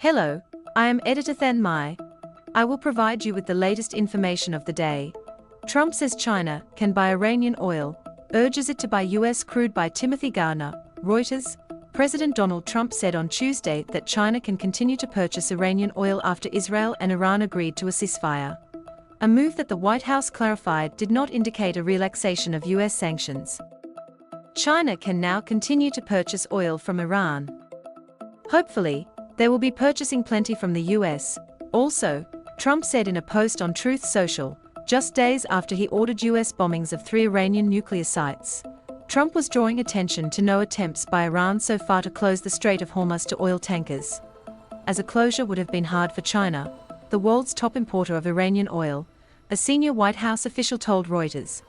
Hello, I am Editor Than Mai. I will provide you with the latest information of the day. Trump says China can buy Iranian oil, urges it to buy US crude by Timothy Garner, Reuters. President Donald Trump said on Tuesday that China can continue to purchase Iranian oil after Israel and Iran agreed to a ceasefire. A move that the White House clarified did not indicate a relaxation of US sanctions. China can now continue to purchase oil from Iran. Hopefully, they will be purchasing plenty from the US. Also, Trump said in a post on Truth Social, just days after he ordered US bombings of 3 Iranian nuclear sites. Trump was drawing attention to no attempts by Iran so far to close the Strait of Hormuz to oil tankers. As a closure would have been hard for China, the world's top importer of Iranian oil, a senior White House official told Reuters.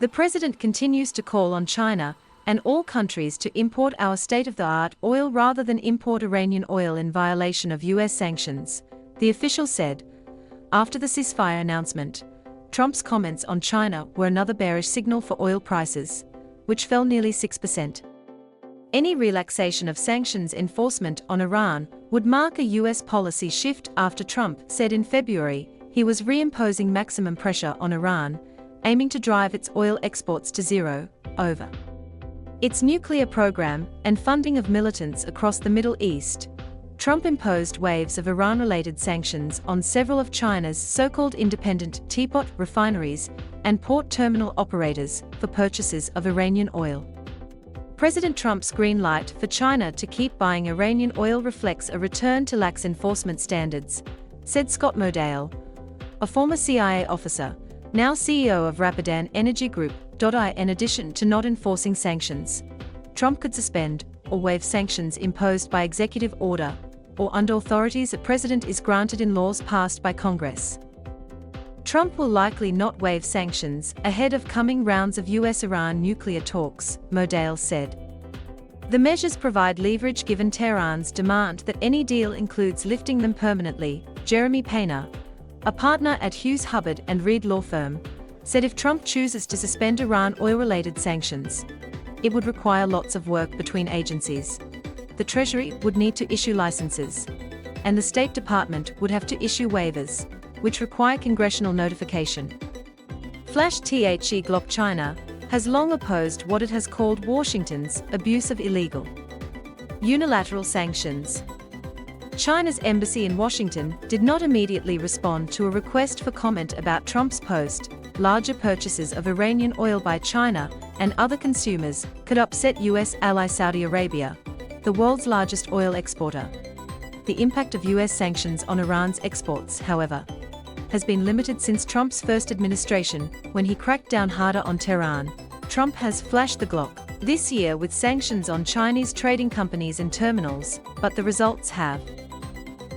The president continues to call on China and all countries to import our state-of-the-art oil rather than import Iranian oil in violation of US sanctions, the official said. After the ceasefire announcement, Trump's comments on China were another bearish signal for oil prices, which fell nearly 6%. Any relaxation of sanctions enforcement on Iran would mark a US policy shift after Trump said in February he was reimposing maximum pressure on Iran, aiming to drive its oil exports to zero, over its nuclear program and funding of militants across the Middle East. Trump imposed waves of Iran-related sanctions on several of China's so-called independent teapot refineries and port terminal operators for purchases of Iranian oil. President Trump's green light for China to keep buying Iranian oil reflects a return to lax enforcement standards, said Scott Modale, a former CIA officer, now CEO of Rapidan Energy Group. In addition to not enforcing sanctions, Trump could suspend or waive sanctions imposed by executive order or under authorities a president is granted in laws passed by Congress. Trump will likely not waive sanctions ahead of coming rounds of US-Iran nuclear talks, Modale said. The measures provide leverage given Tehran's demand that any deal includes lifting them permanently. Jeremy Painter, a partner at Hughes Hubbard and Reed law firm, said if Trump chooses to suspend Iran oil-related sanctions, it would require lots of work between agencies. The Treasury would need to issue licenses, and the State Department would have to issue waivers, which require congressional notification. Flash The Globe China has long opposed what it has called Washington's abuse of illegal unilateral sanctions. China's embassy in Washington did not immediately respond to a request for comment about Trump's post. Larger purchases of Iranian oil by China and other consumers could upset US ally Saudi Arabia, the world's largest oil exporter. The impact of US sanctions on Iran's exports, however, has been limited since Trump's first administration, when he cracked down harder on Tehran. Trump has flashed the Glock this year with sanctions on Chinese trading companies and terminals, but the results have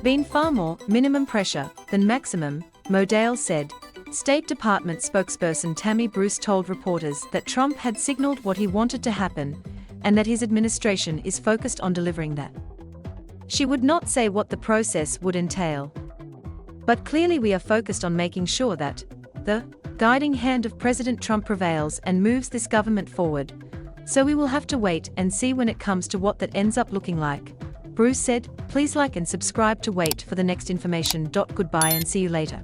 been far more minimum pressure than maximum, Modale said. State Department spokesperson Tammy Bruce told reporters that Trump had signaled what he wanted to happen and that his administration is focused on delivering that. She would not say what the process would entail. But clearly we are focused on making sure that the guiding hand of President Trump prevails and moves this government forward. So we will have to wait and see when it comes to what that ends up looking like. Bruce said, please like and subscribe to wait for the next information. Goodbye and see you later.